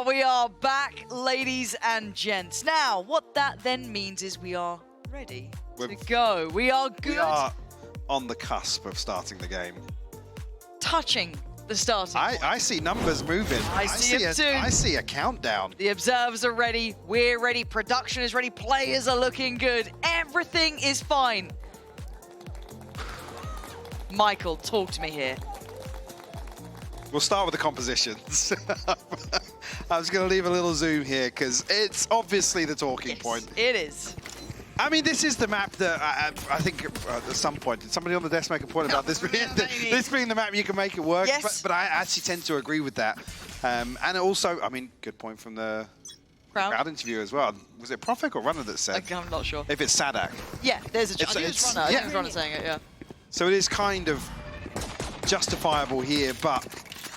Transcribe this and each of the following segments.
we are back, ladies and gents. Now, what that then means is we are ready to go. We are good. We are on the cusp of starting the game. Touching the starting point. I see numbers moving. I see it too. I see a countdown. The observers are ready. We're ready. Production is ready. Players are looking good. Everything is fine. Michael, talk to me here. We'll start with the compositions. I was going to leave a little zoom here because it's obviously the talking point. It is. I mean, this is the map that I think at some point, did somebody on the desk make a point about this being the map you can make it work? Yes. But I actually tend to agree with that. And also, I mean, good point from the crowd interview as well. Was it Profik or Runner that said? I'm not sure. If it's Sadak. Yeah, there's a chance. It's Runner. Yeah. I think it's Runner saying it, yeah. So it is kind of justifiable here, but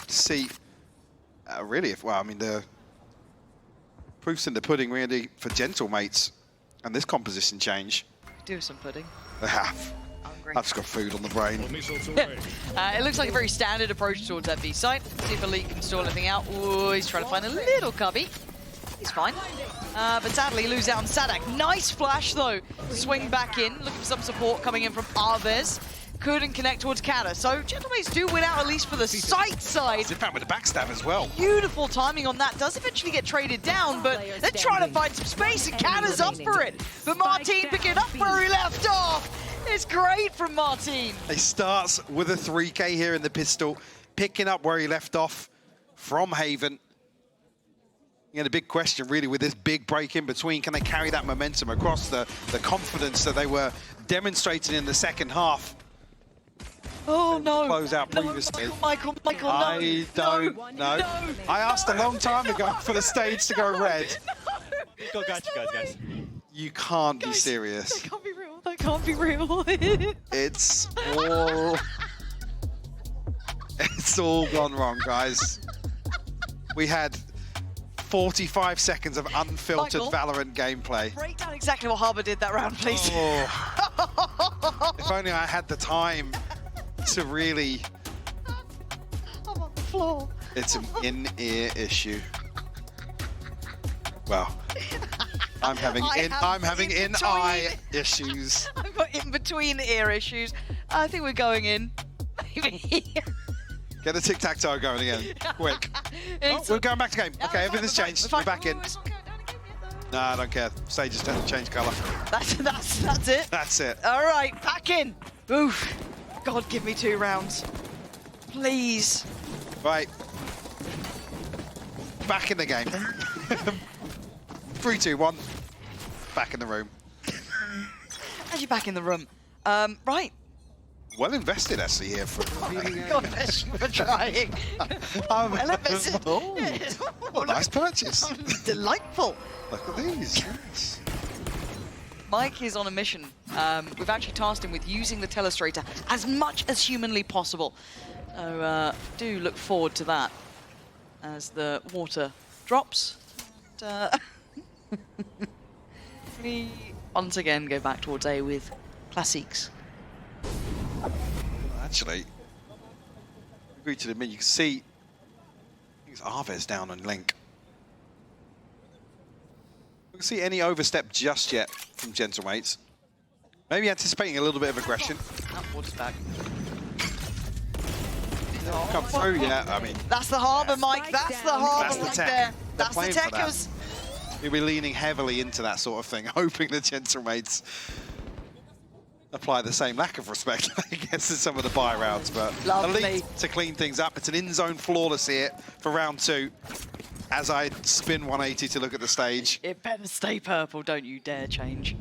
see, really, well, I mean, the proof's in the pudding really for Gentle Mates and this composition change. Do some pudding. They have. Hungry. I've just got food on the brain. It looks like a very standard approach towards that B site. See if Elite can stall anything out. Ooh, he's trying to find a little cubby. He's fine. But sadly, he loses out on Sadak. Nice flash, though. Swing back in. Looking for some support coming in from Arvez. Couldn't connect towards Kata. So Gentlemates do win out, at least for the site side. In fact, with the backstab as well. Beautiful timing on that. Does eventually get traded down, but they're trying to find some space, and Kata's up for it. But Martin picking it up where he left off. It's great from Martin. He starts with a 3K here in the pistol, picking up where he left off from Haven. You had a big question, really, with this big break in between. Can they carry that momentum across the confidence that they were demonstrating in the second half? Oh, no. Close out previously. Michael, no. I don't know. I asked a long time ago for the stage to go red. Go, guys. You can't be serious. That can't be real. That can't be real. It's all gone wrong, guys. We had 45 seconds of unfiltered Michael, Valorant gameplay. Break down exactly what Harbour did that round, please. Oh. If only I had the time to really... I'm on the floor. It's an in-ear issue. Well, I'm having in-eye issues. I've got in-between ear issues. I think we're going in. Maybe. Get the tic-tac-toe going again, quick. Oh, we're going back to game. Okay, everything's changed. We're back in. No, I don't care. Stage just changed colour. That's it. That's it. All right, back in. Oof. God, give me 2 rounds. Please. Right. Back in the game. 3, 2, 1. Back in the room. As you're back in the room. Right. Well invested, actually, here for God bless you for trying. Well invested. Oh, nice purchase. Delightful. Look at these. Yes. Mike is on a mission. We've actually tasked him with using the telestrator as much as humanly possible. So do look forward to that as the water drops. We once again go back towards A with Classiques. Actually, agree to admit, you can see, I think it's Arvez down on Link. We can see any overstep just yet from Gentlemates. Maybe anticipating a little bit of aggression. That water's back. Come through, yeah, I mean. That's the Harbour, Mike. That's the Harbour That's the right tech. there. They're That's the playing for that. techers. You'll be leaning heavily into that sort of thing, hoping the Gentlemates apply the same lack of respect, I guess, as some of the buy rounds, but Lovely. Elite to clean things up. It's an in-zone flawless here for round 2. As I spin 180 to look at the stage. It better stay purple, don't you dare change.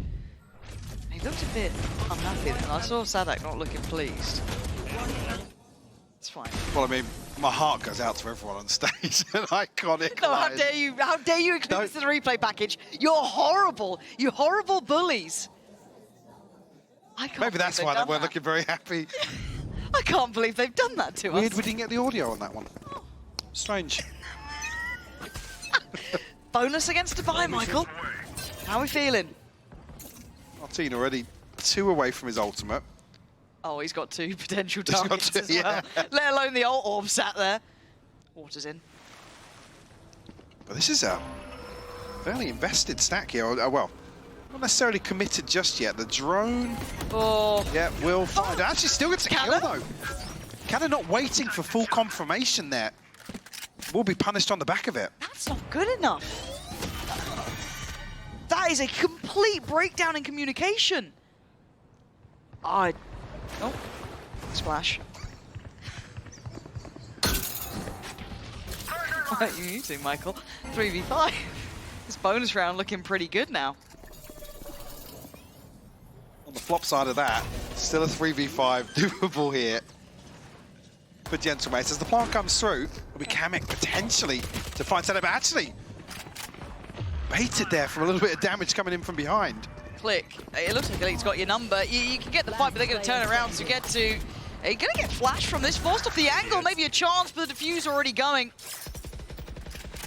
He looked a bit unhappy then. I saw Sadak not looking pleased. It's fine. Well, I mean, my heart goes out to everyone on stage. An iconic No, line. how dare you include this in the replay package? You're horrible. You horrible bullies. I can't Maybe that's believe why they've they weren't done looking very happy. that. I can't believe they've done that to Weird us. we didn't get the audio on that one. Strange. Bonus against Dubai, Michael. How are we feeling? Martin already 2 away from his ultimate. Oh, he's got 2 potential He's got targets 2, as well. yeah. Let alone the ult orb sat there. Water's in. But this is a fairly invested stack here. Well, not necessarily committed just yet. The drone, yeah, will find. Actually, still gets a kill though. Canada not waiting for full confirmation there. Will be punished on the back of it. That's not good enough. That is a complete breakdown in communication. Oh, splash. What are you using, Michael? 3v5. This bonus round looking pretty good now. On the flop side of that, still a 3v5 doable here for Gentlemates. As the plant comes through, it'll be Kamek potentially to find setup. Actually, baited there from a little bit of damage coming in from behind. Click. It looks like Elite's got your number. You can get the fight, but they're going to turn around to get to... Are you going to get flashed from this? Forced off the angle, maybe a chance, but the diffuser already going.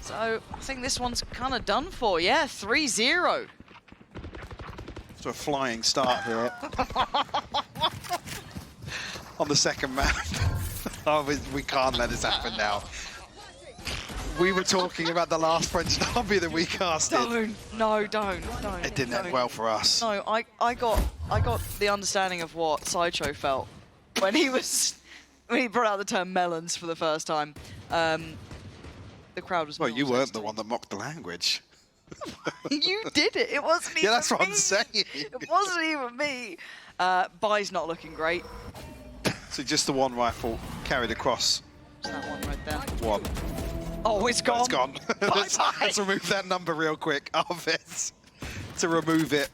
So I think this one's kind of done for. Yeah, 3-0. To a flying start here on the second map. Oh, we can't let this happen now. We were talking about the last French derby that we casted. Don't. It didn't end well for us. No, I got the understanding of what Sideshow felt when he brought out the term melons for the first time. The crowd was. Well, you weren't the one that mocked the language. You did it. It wasn't even me. Yeah, that's what I'm saying. It wasn't even me. Bai's not looking great. So just the one rifle carried across. Just that one right there. One. Oh, it's gone. It's gone. Bye-bye. Let's remove that number real quick. Arvez to remove it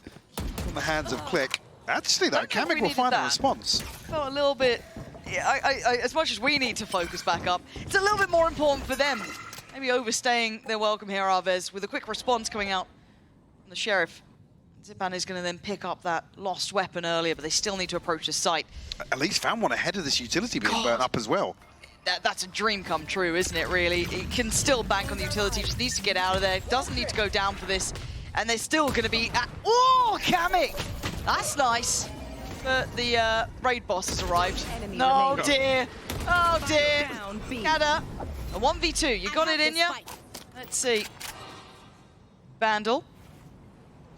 from the hands of Click. Actually, though, Kamek will find a response. Felt a little bit... Yeah, as much as we need to focus back up, it's a little bit more important for them. Maybe overstaying their welcome here, Arvez, with a quick response coming out from the Sheriff. Zipan is going to then pick up that lost weapon earlier, but they still need to approach the site. At least found one ahead of this utility being burnt up as well. That's a dream come true, isn't it, really? It can still bank on the utility, just needs to get out of there, doesn't need to go down for this, and they're still going to be at... Oh, Kamek! That's nice. But the raid boss has arrived. No, dear. Oh, dear. Kada, a 1v2. You got it in ya? Let's see. Vandal.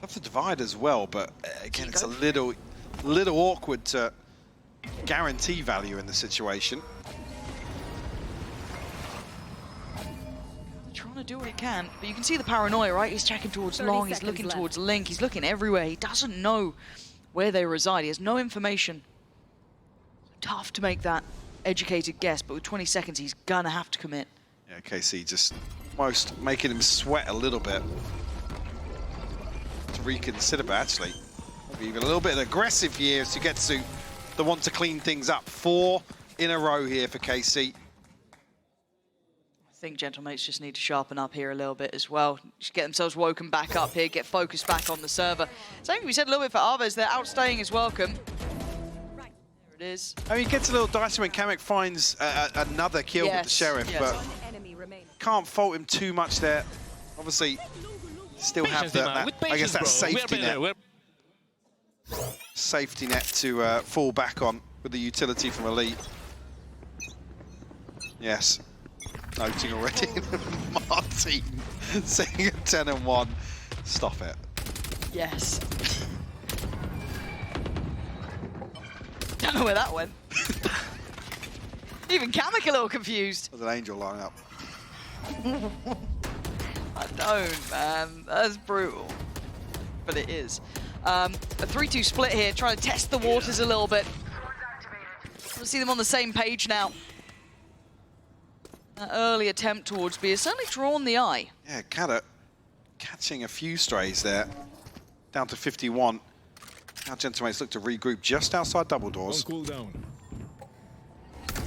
Tough to divide as well, but again, it's a little awkward to guarantee value in the situation. Trying to do what he can, but you can see the paranoia, right? He's checking towards Long, he's looking towards Link, he's looking everywhere. He doesn't know where they reside. He has no information. Tough to make that educated guess, but with 20 seconds, he's gonna have to commit. Yeah, KC just almost making him sweat a little bit to reconsider, but actually, maybe even a little bit aggressive here to get to the one to clean things up. 4 in a row here for KC. I think Gentlemates just need to sharpen up here a little bit as well. Just get themselves woken back up here, get focused back on the server. Same we said a little bit for Arvez, they're outstaying his welcome. There it is. I mean, it gets a little dicey when Kamek finds another kill with the Sheriff, but can't fault him too much there. Obviously, still have that I guess that safety net. Safety net to fall back on with the utility from Elite. Yes. Noting already. Martin saying a 10-1. Stop it. Yes. Don't know where that went. Even Kamek a little confused. There's an angel lining up. I don't, man. That's brutal. But it is. A 3-2 split here, trying to test the waters a little bit. We'll see them on the same page now. That early attempt towards B has certainly drawn the eye. Yeah, Kada catching a few strays there. Down to 51. Now Gentlemates look to regroup just outside double doors. Cool down.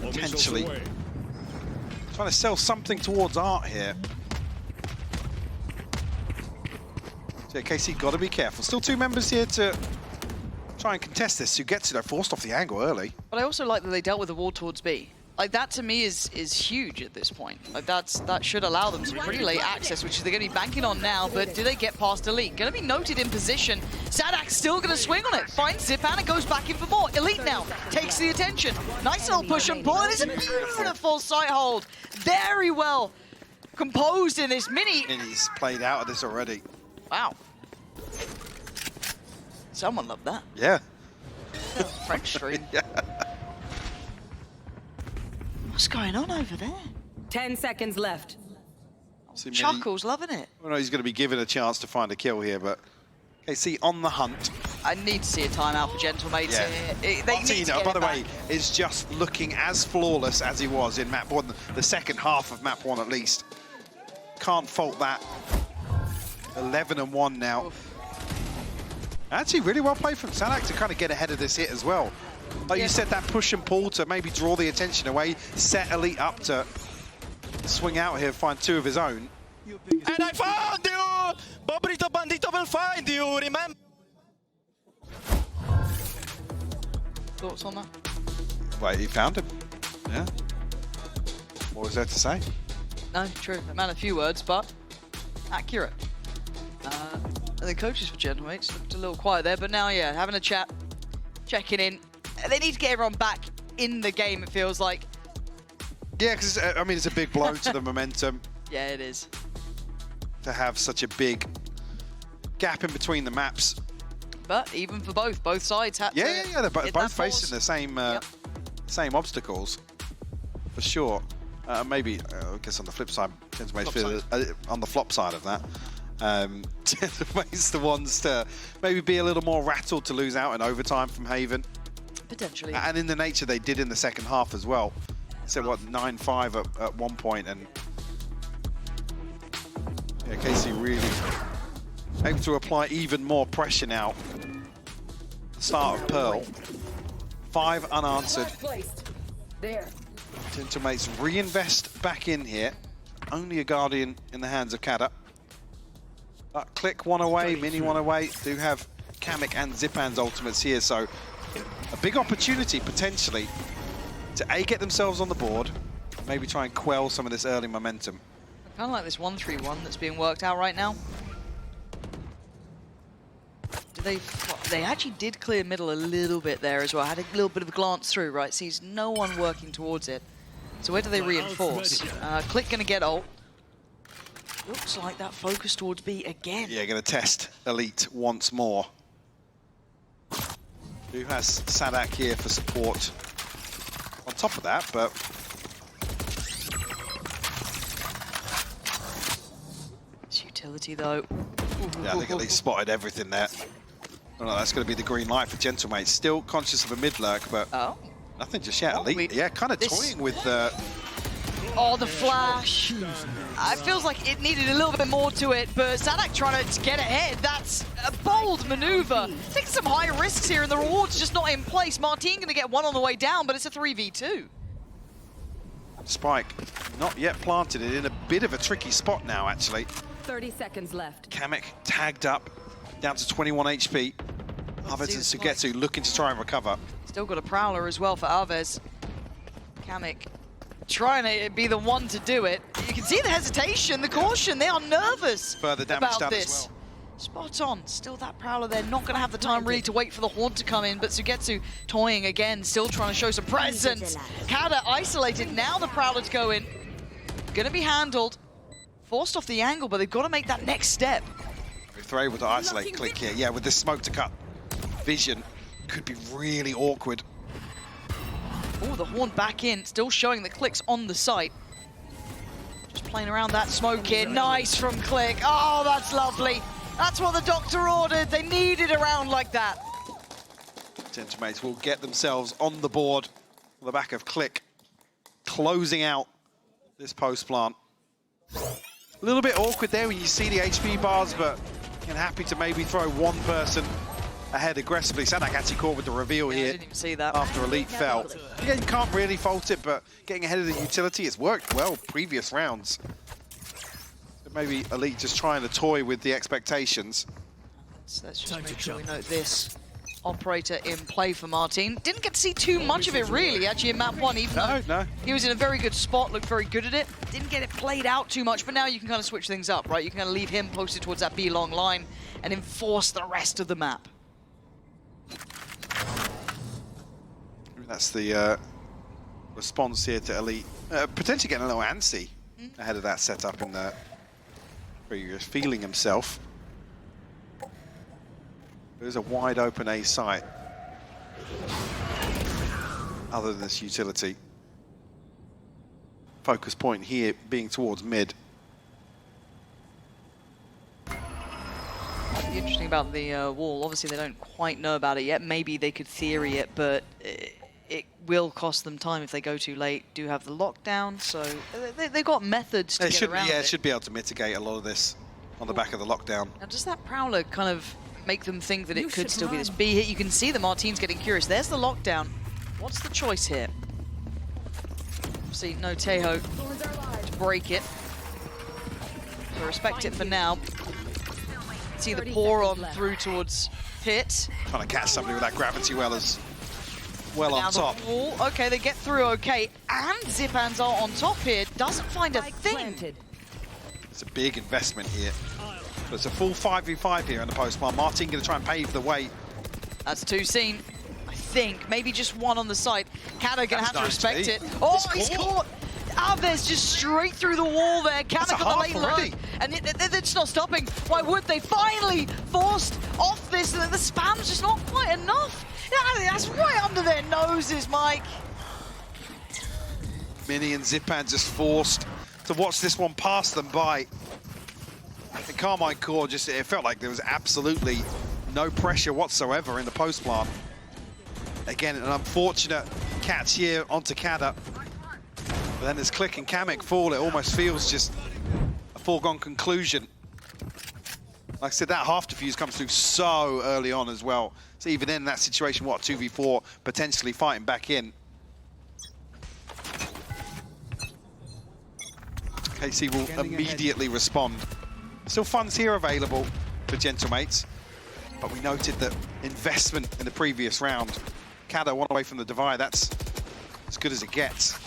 Potentially trying to sell something towards Art here. So yeah, KC got to be careful. Still 2 members here to try and contest this. Who gets it? They're forced off the angle early. But I also like that they dealt with the wall towards B. Like, that to me is huge at this point. Like, that should allow them some pretty late access, which they're going to be banking on now, but do they get past Elite? Going to be noted in position. Sadak's still going to swing on it. Finds Zipan and goes back in for more. Elite now takes the attention. Nice little push and pull. It is a beautiful sight hold. Very well composed in this mini. And he's played out of this already. Wow. Someone loved that. Yeah. French stream. Yeah. What's going on over there? 10 seconds left. See, Chuckles loving it. Well, no, he's going to be given a chance to find a kill here, but KC on the hunt. I need to see a timeout for Gentlemates Yeah. here. They need to Martino, get by it the back. way, is just looking as flawless as he was in map 1, the second half of map 1 at least. Can't fault that. 11-1 now. Oof. Actually, really well played from Sadak to kind of get ahead of this hit as well. Like you said, that push and pull to maybe draw the attention away, set Elite up to swing out here, find 2 of his own. And I found you! Bobrito Bandito will find you, remember? Thoughts on that? Wait, he found him. Yeah. What was there to say? No, true. Man, a few words, but accurate. And the coaches for Gentlemates looked a little quiet there, but now, yeah, having a chat, checking in. They need to get everyone back in the game, it feels like. Yeah, because, I mean, it's a big blow to the momentum Yeah, it is. to have such a big gap in between the maps. But even for both sides had to Yeah, they're hit both that facing pause. the same Yep. same obstacles, for sure. Maybe, I guess on the flip side, Gentlemates feel on the flop side of that. Gentlemates the ones to maybe be a little more rattled to lose out in overtime from Haven. Potentially. And in the nature they did in the second half as well. So what, 9-5 at one point, and yeah, KC really able to apply even more pressure now. Start of Pearl. 5 unanswered. Placed. There. Gentlemates reinvest back in here. Only a Guardian in the hands of Kada. But Click one away, Mini one away. Do have Kamek and Zipan's ultimates here, so a big opportunity potentially to A, get themselves on the board, maybe try and quell some of this early momentum. I kind of like this 1-3-1 that's being worked out right now. They actually did clear middle a little bit there as well. Had a little bit of a glance through, right? Sees no one working towards it. So where do they reinforce? Click gonna get ult. Looks like that focus towards B again. Yeah, going to test Elite once more. Who has Sadak here for support on top of that, but It's utility though. yeah, I think Elite spotted everything there. Oh, no, that's going to be the green light for Gentlemates. Still conscious of a mid lurk, but Oh. nothing just yet. Oh, Elite, yeah, kind of toying with Oh, the flash. It feels like it needed a little bit more to it, but Sadak trying to get ahead. That's a bold maneuver. Taking some high risks here, and the reward's just not in place. Martin going to get one on the way down, but it's a 3v2. Spike. Not yet planted it in a bit of a tricky spot now, actually. 30 seconds left. Kamek tagged up, down to 21 HP. Arvez and Sugetsu looking to try and recover. Still got a Prowler as well for Arvez. Kamek trying to be the one to do it. You can see the hesitation, the caution. They are nervous Further damage about done this. as well. Spot on. Still that Prowler there. Not going to have the time really to wait for the Haunt to come in, but Sugetsu toying again, still trying to show some presence. Kada isolated. Now the Prowler to go in. Going to be handled. Forced off the angle, but they've got to make that next step. If they're able to isolate Click here, yeah, with this smoke to cut vision, could be really awkward. Oh, the Horn back in, still showing the Click's on the site. Just playing around that smoke here. Nice from Click. Oh, that's lovely. That's what the doctor ordered. They need it around like that. Gentlemates will get themselves on the board on the back of Click, closing out this post plant. A little bit awkward there when you see the HP bars, but again, happy to maybe throw one person ahead aggressively. Sadak actually caught with the reveal I here didn't even see that. after Elite fell. Again, you can't really fault it, but getting ahead of the utility, it's worked well previous rounds. But maybe Elite just trying to toy with the expectations. Let's just make sure we note this. Operator in play for Martin. Didn't get to see too much of it really, actually, in map 1, even though he was in a very good spot, looked very good at it. Didn't get it played out too much, but now you can kind of switch things up, right? You can kind of leave him posted towards that B-long line and enforce the rest of the map. That's the response here to Elite. Potentially getting a little antsy ahead of that setup in the previous, feeling himself. There's a wide open A site. Other than this utility. Focus point here being towards mid. The interesting about the wall, obviously they don't quite know about it yet. Maybe they could theory it, but it will cost them time if they go too late. Do have the lockdown, so they've got methods to get around it. Yeah, it should be able to mitigate a lot of this on the back of the lockdown. Now, does that Prowler kind of make them think that it could still be this B hit? You can see the Martine's getting curious. There's the lockdown. What's the choice here? See, no Teho to break it. So respect it for now. See the pour on through towards Pit. Trying to catch somebody with that gravity well on top. Wall. Okay, they get through okay. And Zipan's are on top here. Doesn't find a thing. It's a big investment here. But it's a full 5v5 here in the postman. Martin going to try and pave the way. That's 2 seen. I think. Maybe just 1 on the side. Kado going to have to respect it. Oh, he's caught. Alves just straight through the wall there. Kado got the late load. And it's not stopping. Why would they? Finally forced off this. The spam's just not quite enough. That's right under their noses, Mike. Mini and Zipan just forced to watch this one pass them by. And Carmine Core just, it felt like there was absolutely no pressure whatsoever in the post plant. Again, an unfortunate catch here onto Kada. But then as Click and Kamek fall, it almost feels just a foregone conclusion. Like I said, that half defuse comes through so early on as well. So even in that situation, what, 2v4, potentially fighting back in. KC will immediately respond. Still funds here available for Gentlemates, but we noted that investment in the previous round. Kada 1 away from the divide, that's as good as it gets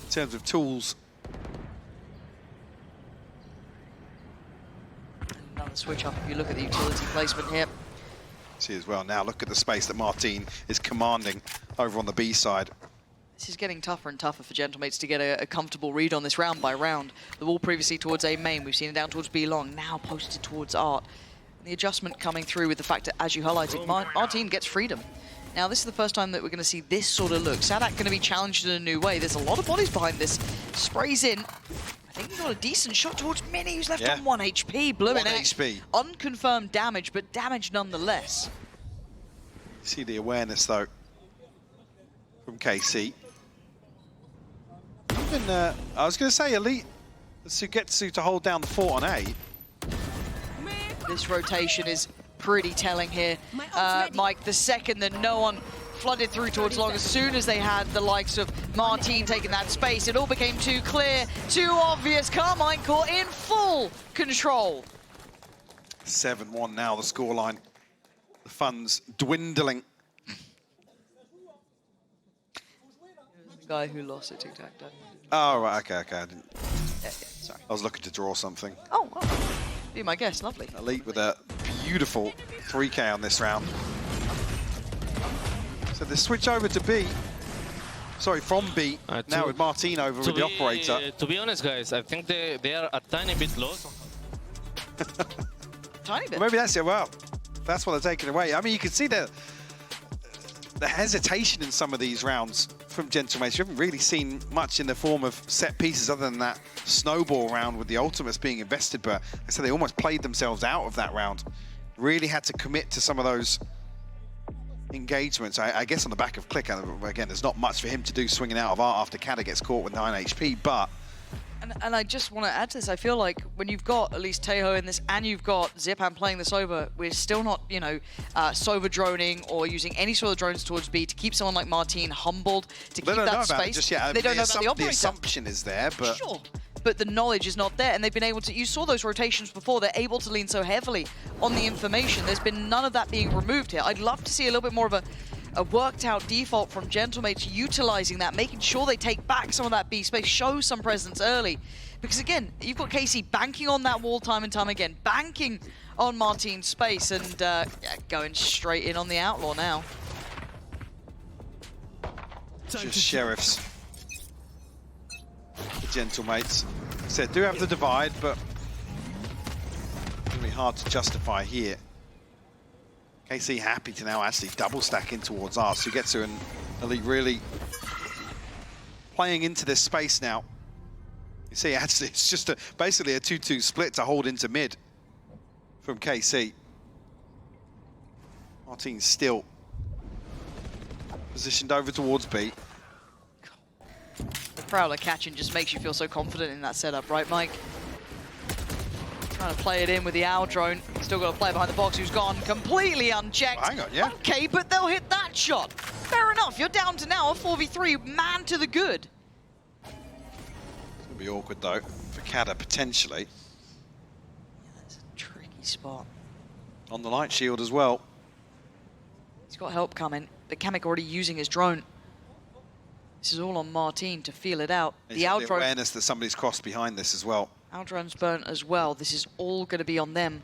in terms of tools. Another switch up if you look at the utility placement here. See as well now, look at the space that Martin is commanding over on the B side. This is getting tougher and tougher for Gentlemates to get a comfortable read on this round by round. The wall previously towards A main, we've seen it down towards B long, now posted towards Art. And the adjustment coming through with the fact that, as you highlighted, our team gets freedom. Now, this is the first time that we're going to see this sort of look. Sadak going to be challenged in a new way. There's a lot of bodies behind this. Sprays in. I think he got a decent shot towards Mini, who's left on 1 HP. Blue and X. Unconfirmed damage, but damage nonetheless. See the awareness, though, from KC. Even, I was going to say, Elite Sugetsu to hold down the fort on A. This rotation is pretty telling here, Mike. The second that no one flooded through towards long, as soon as they had the likes of Martin taking that space, it all became too clear, too obvious. Carmine Core in full control. 7-1 now, the scoreline. The funds dwindling. The guy who lost it, tic-tac-toe. Oh, right, okay, I didn't. Sorry. I was looking to draw something. Oh, well, be my guess, lovely. Elite with a beautiful 3K on this round. So the switch over to B. Sorry, from B, now with Martin over with the operator. To be honest, guys, I think they are a tiny bit low. Tiny bit? Well, maybe that's it, well, that's what they're taking away. I mean, you can see the hesitation in some of these rounds from Gentlemates. You haven't really seen much in the form of set pieces other than that snowball round with the ultimates being invested, but like I said, they almost played themselves out of that round. Really had to commit to some of those engagements. I guess on the back of Click, again, there's not much for him to do swinging out of Art after Kada gets caught with 9 HP, but... And I just want to add to this, I feel like when you've got at least Teho in this and you've got Zipan playing this over, we're still not, you know, Sova droning or using any sort of drones towards B to keep someone like Martin humbled, to keep that space. Just yet. They don't know about the operator. The assumption is there, but... Sure. But the knowledge is not there, and they've been able to, you saw those rotations before, they're able to lean so heavily on the information. There's been none of that being removed here. I'd love to see a little bit more of a worked out default from Gentlemates utilizing that, making sure they take back some of that B space, show some presence early. Because again, you've got KC banking on that wall time and time again, banking on Martin's space, and going straight in on the Outlaw now. Just Sheriffs. The Gentlemates. Said do have the divide, but really hard to justify here. KC happy to now actually double stack in towards us. So gets to an Elite really playing into this space now. You see, actually, it's just basically a 2-2 split to hold into mid from KC. Martin's still positioned over towards B. The Prowler catching just makes you feel so confident in that setup, right, Mike? Trying to play it in with the owl drone. Still got a player behind the box who's gone completely unchecked. Hang on, yeah. Okay, but they'll hit that shot. Fair enough, you're down to now a 4v3, man to the good. It's going to be awkward, though, for Kada, potentially. Yeah, that's a tricky spot. On the light shield as well. He's got help coming, but Kamek already using his drone. This is all on Martin to feel it out. It's The owl the drone. awareness that somebody's crossed behind this as well. Owl drone's burnt as well. This is all going to be on them.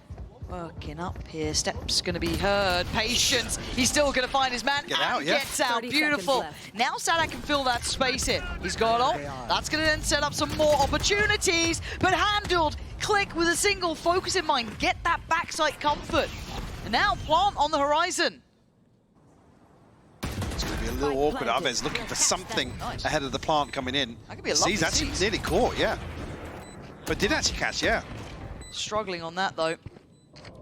Working up here. Steps going to be heard. Patience. He's still going to find his man. Get and out, yeah. gets out. 30 Beautiful. seconds left. Now Sadak can fill that space in. He's got ult. That's going to then set up some more opportunities. But handled. Click with a single focus in mind. Get that backside comfort. And now Plant on the horizon. It's going to be a little awkward. Aves looking for something Nice. ahead of the plant coming in. That could be a lovely He's actually seize. nearly caught, yeah. But did actually catch, yeah. Struggling on that, though.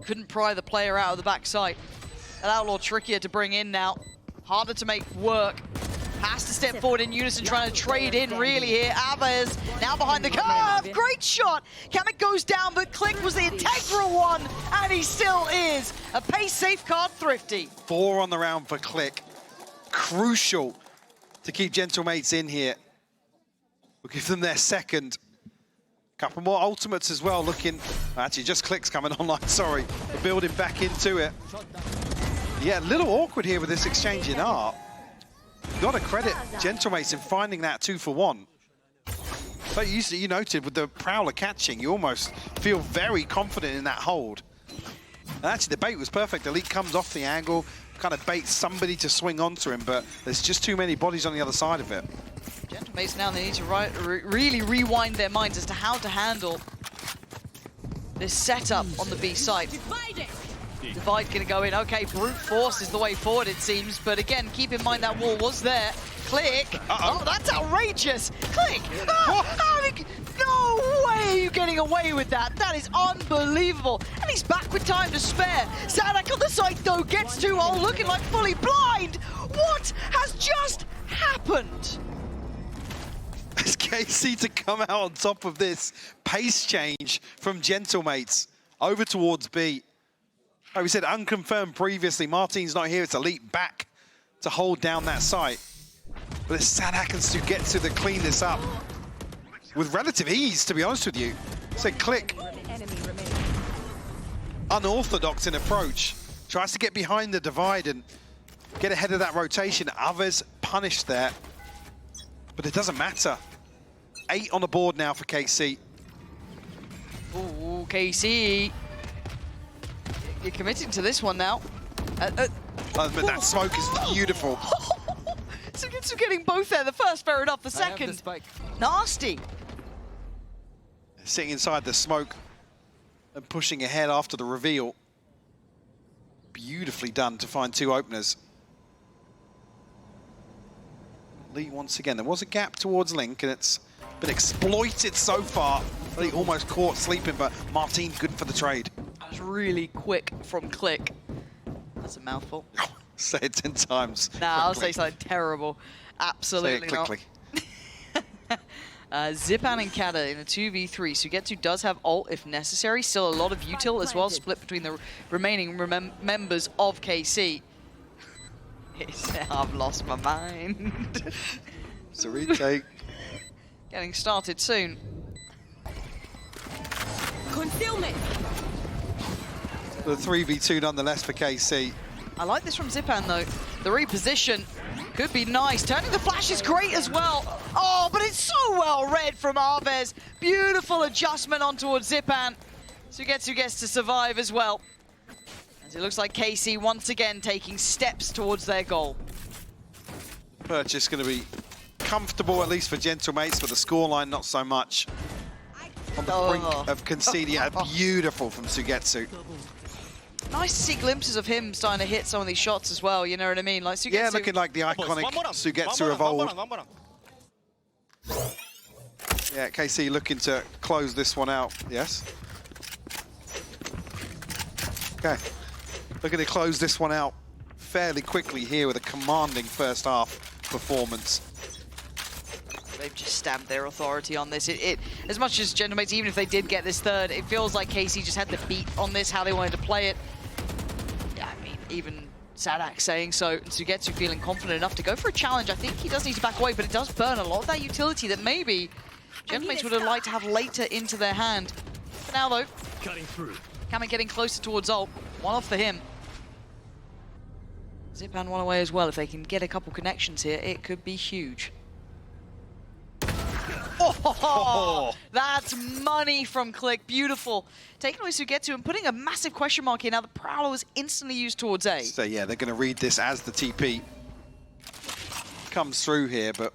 Couldn't pry the player out of the backside. That Outlaw trickier to bring in now. Harder to make work. Has to step forward in unison, trying to trade in really here. Aves now behind the curve. Great shot. Kamek goes down, but Click was the integral one, and he still is. A pace safe card thrifty. 4 on the round for Click. Crucial to keep Gentlemates in here. We'll give them their second. Couple more ultimates as well, looking... Actually, just Click's coming online, sorry. We're building back into it. Yeah, a little awkward here with this exchange in art. Got to credit Gentlemates in finding that 2-for-1. So you noted with the Prowler catching, you almost feel very confident in that hold. And actually, the bait was perfect. Elite comes off the angle, kind of baits somebody to swing onto him, but there's just too many bodies on the other side of it. Gentlemates now, they need to really rewind their minds as to how to handle this setup on the B side. Divide going to go in. Okay, brute force is the way forward, it seems. But again, keep in mind that wall was there. Click. Oh, that's outrageous. Click. No way are you getting away with that. That is unbelievable. And he's back with time to spare. Sadak on the side, though, gets too old, looking like fully blind. What has just happened? As KC to come out on top of this pace change from Gentlemates over towards B. Like we said, unconfirmed previously. Martin's not here. It's Elite back to hold down that site. But it's Sadak to get to clean this up with relative ease, to be honest with you. So Click, unorthodox in approach, tries to get behind the divide and get ahead of that rotation. Others punished there, but it doesn't matter. 8 on the board now for KC. Ooh, KC. You're committing to this one now. But that smoke is beautiful. So getting both there. The first, fair enough. The second, nasty. Sitting inside the smoke and pushing ahead after the reveal. Beautifully done to find 2 openers. Lee once again. There was a gap towards Link and it's been exploited so far. Lee almost caught sleeping, but Martin good for the trade. That was really quick from Click. That's a mouthful. Say it 10 times. Nah, I'll say something terrible. Absolutely Say it quickly. not. Zipan and Kada in a 2v3. Sugetsu does have ult if necessary. Still a lot of util as well, split between the remaining members of KC. I've lost my mind. It's a retake. Getting started soon. Concealment. The 3v2 nonetheless for KC. I like this from Zipan though. The reposition could be nice. Turning the flash is great as well. Oh, but it's so well read from Aves. Beautiful adjustment on towards Zipan. Sugetsu gets to survive as well. As it looks like KC once again taking steps towards their goal. Purchase going to be comfortable, at least for Gentlemates, but the scoreline not so much. on the brink of conceding. Beautiful from Sugetsu. Nice to see glimpses of him starting to hit some of these shots as well, you know what I mean? Like Sugetsu, Yeah, looking like the iconic Sugetsu of old. Yeah, KC looking to close this one out. Yes. Okay. Looking to close this one out fairly quickly here with a commanding first half performance. They've just stamped their authority on this. As much as Gentlemates, even if they did get this third, it feels like KC just had the beat on this, how they wanted to play it. Yeah, I mean, even Sadak saying so, and Sugetsu feeling confident enough to go for a challenge. I think he does need to back away, but it does burn a lot of that utility that maybe Gentlemates would have liked to have later into their hand. For now, though, Cutting through. Kamek getting closer towards ult. One off for him. Zipan one away as well. If they can get a couple connections here, it could be huge. Oh, that's money from Click. Beautiful. Taking away Sugetsu and putting a massive question mark here. Now the Prowler was instantly used towards A. So yeah, they're going to read this as the TP comes through here, but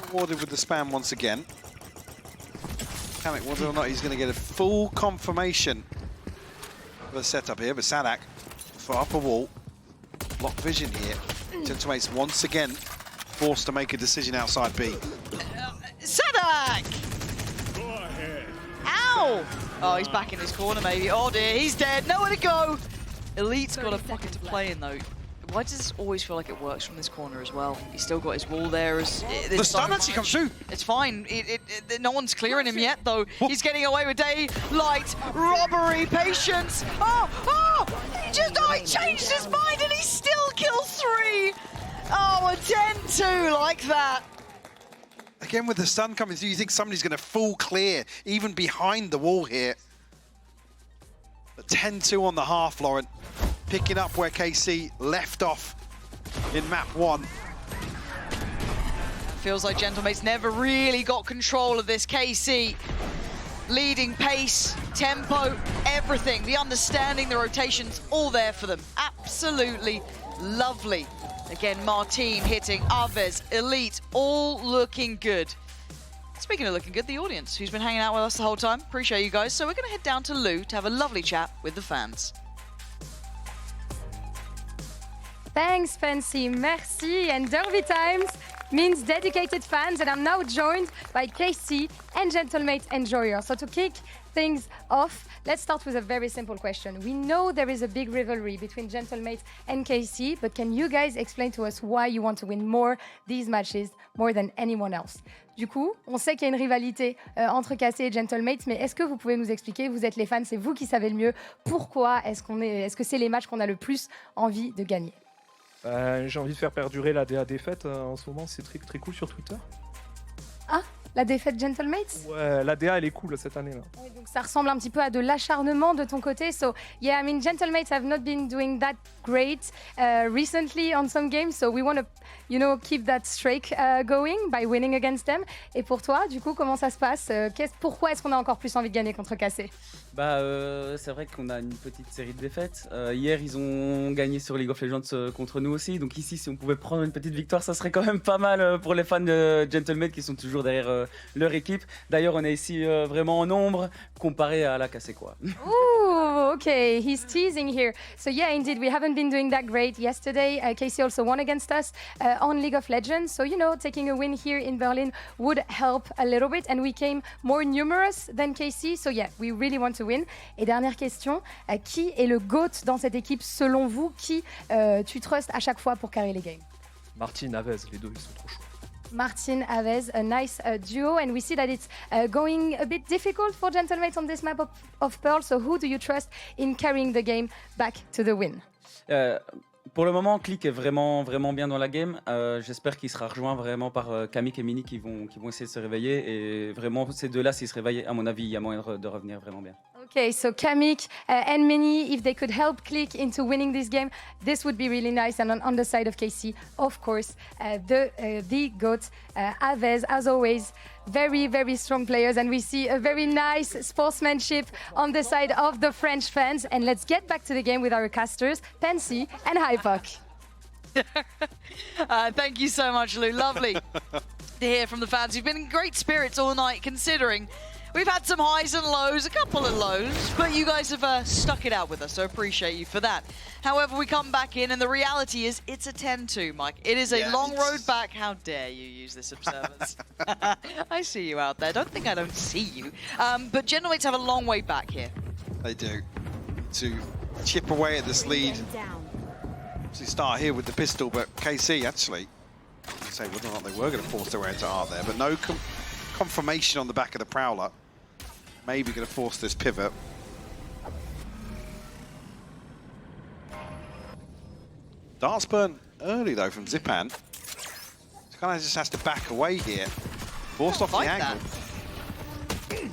rewarded with the spam once again. Kamek, whether or not he's going to get a full confirmation of a setup here, but Sadak for upper wall, block vision here. Gentlemates once again forced to make a decision outside B. Sadak! Go ahead. Ow! Oh, he's back in his corner, maybe. Oh dear, he's dead. Nowhere to go. Elite's got a pocket to play in, though. Why does this always feel like it works from this corner as well? He's still got his wall there. The stun actually comes through. It's fine. No one's clearing him yet, though. He's getting away with daylight robbery. Patience. He changed his mind and he still kills 3. Oh, a 10-2 like that. Again, with the stun coming through, you think somebody's going to full clear, even behind the wall here. But 10-2 on the half, Lauren. Picking up where KC left off in map 1. Feels like Gentlemates never really got control of this. KC leading pace, tempo, everything. The understanding, the rotations, all there for them. Absolutely lovely. Again, Martine hitting, Aves, Elite, all looking good. Speaking of looking good, the audience who's been hanging out with us the whole time. Appreciate you guys. So we're going to head down to Lou to have a lovely chat with the fans. Thanks, Fancy. Merci. And Derby Times means dedicated fans. And I'm now joined by KC and Gentlemate Enjoyer. So to kick things off, let's start with a very simple question. We know there is a big rivalry between Gentlemate and KC, but can you guys explain to us why you want to win these matches more than anyone else? Du coup, on sait qu'il y a une rivalité entre KC et Gentlemate, mais est-ce que vous pouvez nous expliquer, vous êtes les fans, c'est vous qui savez le mieux, pourquoi est-ce que c'est les matchs qu'on a le plus envie de gagner? J'ai envie de faire perdurer la DA défaite en ce moment, c'est très cool sur Twitter. Ah, la défaite Gentlemates? Ouais, la DA elle est cool cette année là. Oui, donc ça ressemble un petit peu à de l'acharnement de ton côté. So yeah, I mean Gentlemates have not been doing that great recently on some games, so we want to, keep that streak going by winning against them. Et pour toi, du coup, comment ça se passe? Pourquoi est-ce qu'on a encore plus envie de gagner contre KC? C'est vrai qu'on a une petite série de défaites. Hier, ils ont gagné sur League of Legends contre nous aussi. Donc ici, si on pouvait prendre une petite victoire, ça serait quand même pas mal pour les fans de Gentlemate qui sont toujours derrière leur équipe. D'ailleurs, on est ici vraiment en nombre comparé à la KC, quoi. Ooh, okay, he's teasing here. So yeah, indeed, we haven't been doing that great. Yesterday, KC also won against us on League of Legends. So, taking a win here in Berlin would help a little bit. And we came more numerous than KC. So yeah, we really want to win. Et dernière question, qui est le GOAT dans cette équipe selon vous? Qui tu trustes à chaque fois pour carrer les games? Martine, Aves, les deux ils sont trop chauds. Martin, Aves, a nice duo, and we see that it's going a bit difficult for Gentlemates on this map of Pearl. So who do you trust in carrying the game back to the win? Pour le moment, Click est vraiment bien dans la game. J'espère qu'il sera rejoint vraiment par Kamik et Mini qui vont essayer de se réveiller. Et vraiment, ces deux-là, s'ils se réveillent, à mon avis, il y a moyen de revenir vraiment bien. Okay, so Kamik and Mini, if they could help Click into winning this game, this would be really nice. And on the side of KC, of course, the GOAT, Aves, as always, very, very strong players. And we see a very nice sportsmanship on the side of the French fans. And let's get back to the game with our casters, Pansy and Hypok. Thank you so much, Lou. Lovely to hear from the fans who've been in great spirits all night, considering we've had some highs and lows, a couple of lows, but you guys have stuck it out with us, so appreciate you for that. However, we come back in, and the reality is it's a 10-2, Mike. It is a long road back. How dare you use this observance? I see you out there. Don't think I don't see you. But Gentlemates have a long way back here. They do. To chip away at this lead. So start here with the pistol, but KC actually, I say whether or not they were going to force their way into R there, but no confirmation on the back of the Prowler. Maybe going to force this pivot. Darts burn early though from Zipan. Kind of just has to back away here. Forced off the angle.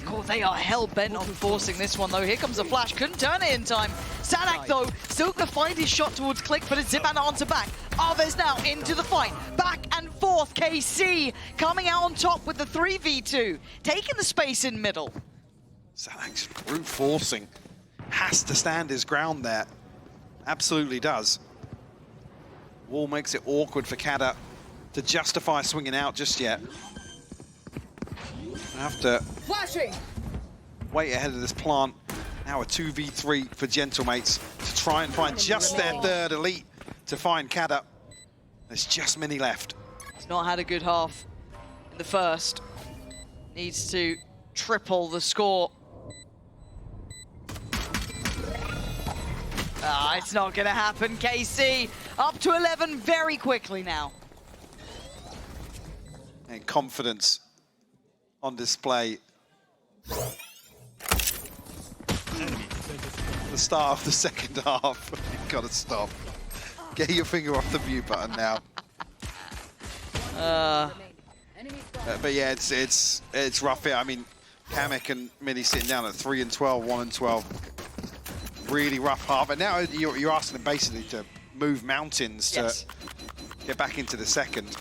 Oh, they are hell-bent on forcing this one, though. Here comes the flash. Couldn't turn it in time. Sadak, though, still going to find his shot towards Click, but it's Zipan onto back. Arvez now into the fight. Back and forth. KC coming out on top with the 3v2. Taking the space in middle. Sadak's brute forcing. Has to stand his ground there. Absolutely does. Wall makes it awkward for Kada to justify swinging out just yet. Have to wait ahead of this plant. Now a 2v3 for Gentlemates to try and find just their third elite to find Kada. There's just many left. He's not had a good half in the first. Needs to triple the score. It's not going to happen. KC up to 11 very quickly now. And confidence on display. The start of the second half. You've got to stop. Get your finger off the mute button now. But yeah, it's rough here. I mean, Kamek and Mini sitting down at 3 and 12, 1 and 12. Really rough half. And now you're asking them basically to move mountains to get back into the second.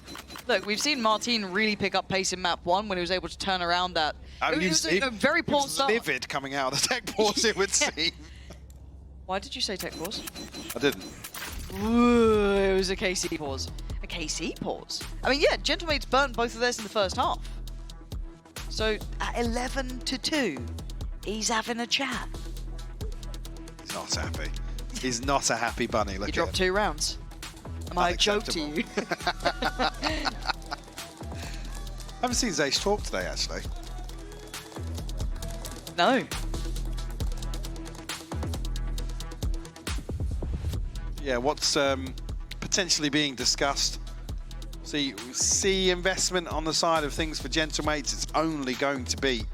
Look, we've seen Martin really pick up pace in map 1 when he was able to turn around that. It was a very poor start. Livid coming out of the tech pause, it would seem. Why did you say tech pause? I didn't. Ooh, it was a KC pause. A KC pause? I mean, yeah, Gentlemates burnt both of theirs in the first half. So, at 11-2, he's having a chat. He's not happy. He's not a happy bunny. Look, he dropped 2 rounds. Am I a joke to you? I haven't seen Zace talk today, actually. No. Yeah, what's potentially being discussed? See investment on the side of things for Gentlemates. It's only going to be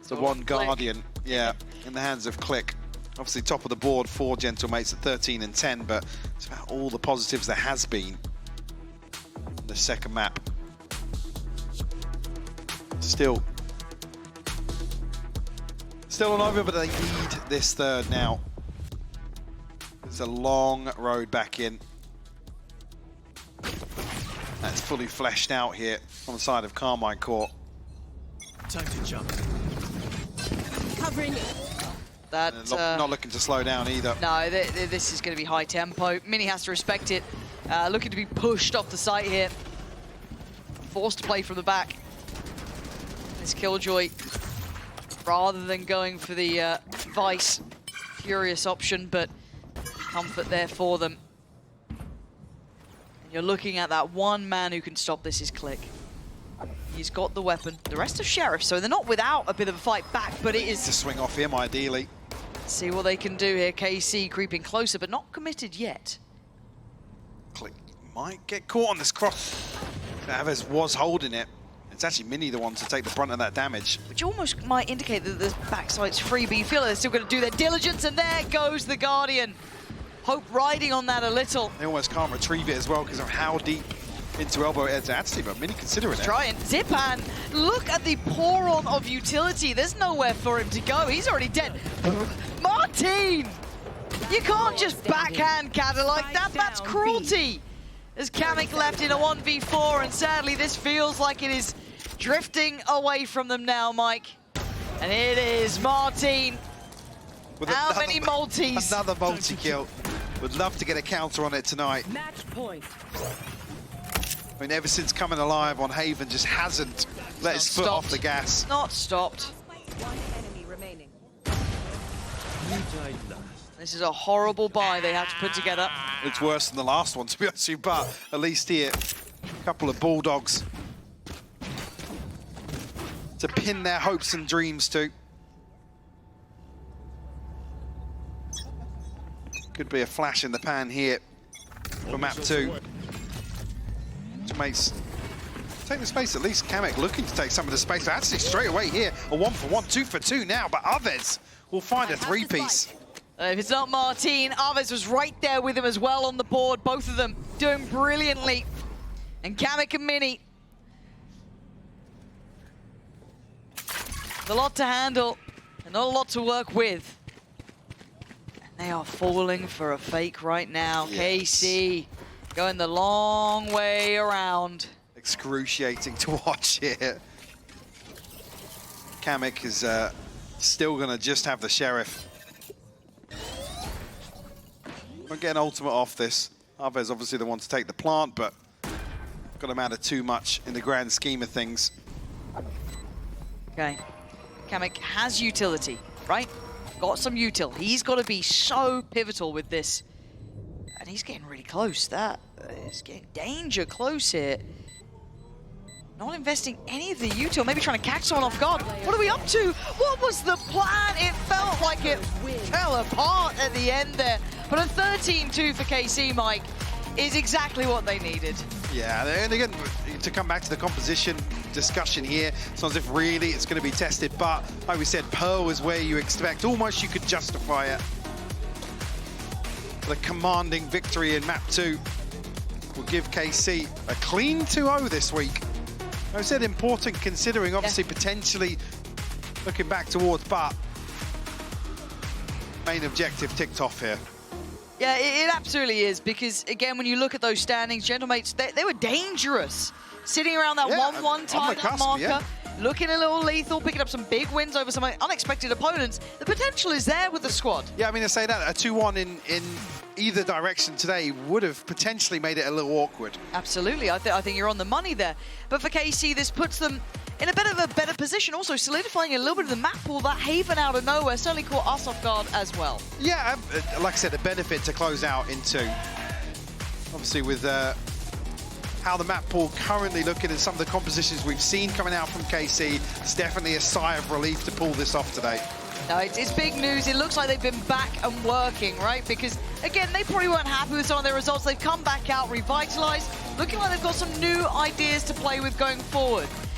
the one Guardian, in the hands of Click. Obviously top of the board for Gentlemates at 13 and 10, but it's about all the positives there has been on the second map. Still not over, but they need this third now. It's a long road back in. That's fully fleshed out here on the side of Carmine Court. Time to jump. Covering. Not looking to slow down either. No, this is going to be high tempo. Mini has to respect it. Looking to be pushed off the site here. Forced to play from the back. This Killjoy, rather than going for the Vice, furious option, but comfort there for them. And you're looking at that one man who can stop this is Click. He's got the weapon. The rest are Sheriff, so they're not without a bit of a fight back, but it is... to swing off him, ideally. See what they can do here. KC creeping closer, but not committed yet. Click might get caught on this cross. Avez was holding it. It's actually Mini the one to take the brunt of that damage. Which almost might indicate that the backside's free, but you feel like they're still going to do their diligence, and there goes the Guardian. Hope riding on that a little. They almost can't retrieve it as well because of how deep into elbow it's actually, but Mini considering it. Trying. Zipan, look at the pour on of utility. There's nowhere for him to go. He's already dead. Martin! You can't just backhand Kada like that. That's cruelty. There's Kamek left in a 1v4, and sadly this feels like it is drifting away from them now, Mike. And it is Martin. How many multis? Another multi-kill. Would love to get a counter on it tonight. Match point. I mean, ever since coming alive on Haven, just hasn't let his foot off the gas. Not stopped. One enemy remaining. You died last. This is a horrible buy they have to put together. It's worse than the last one, to be honest with you, but at least here, a couple of Bulldogs to pin their hopes and dreams to. Could be a flash in the pan here for map 2. Mates take the space, at least Kamek looking to take some of the space. Actually, straight away here, a 1-for-1, 2-for-2 now, but Aves will find a 3-piece. If it's not Martin, Aves was right there with him as well on the board. Both of them doing brilliantly. And Kamek and Mini. There's a lot to handle and not a lot to work with. And they are falling for a fake right now. Yes. KC going the long way around. Excruciating to watch here. Kamek is still gonna just have the Sheriff. Won't get an ultimate off this. Aves obviously the one to take the plant, but gonna matter too much in the grand scheme of things. Okay, Kamek has utility, right? Got some util. He's got to be so pivotal with this. And he's getting really close. That is getting danger close here. Not investing any of the util, maybe trying to catch someone off guard. What are we up to? What was the plan? It felt like it fell apart at the end there. But a 13-2 for KC, Mike, is exactly what they needed. Yeah, and again, to come back to the composition discussion here, it's not as if really it's going to be tested, but like we said, Pearl is where you expect, almost you could justify it. The commanding victory in map 2 will give KC a clean 2-0 this week. I said important considering obviously potentially looking back towards, but main objective ticked off here. Yeah, it absolutely is, because again, when you look at those standings, Gentlemates, they were dangerous. Sitting around that 1-1 target marker, looking a little lethal, picking up some big wins over some unexpected opponents. The potential is there with the squad. Yeah, I mean, I say that a 2-1 in either direction today would have potentially made it a little awkward. Absolutely, I think you're on the money there. But for KC, this puts them in a bit of a better position, also solidifying a little bit of the map pool. That Haven out of nowhere certainly caught us off guard as well. Yeah, like I said, a benefit to close out into. Obviously with how the map pool currently looking and some of the compositions we've seen coming out from KC, it's definitely a sigh of relief to pull this off today. No, it's big news. It looks like they've been back and working, right? Because, again, they probably weren't happy with some of their results. They've come back out, revitalized, looking like they've got some new ideas to play with going forward.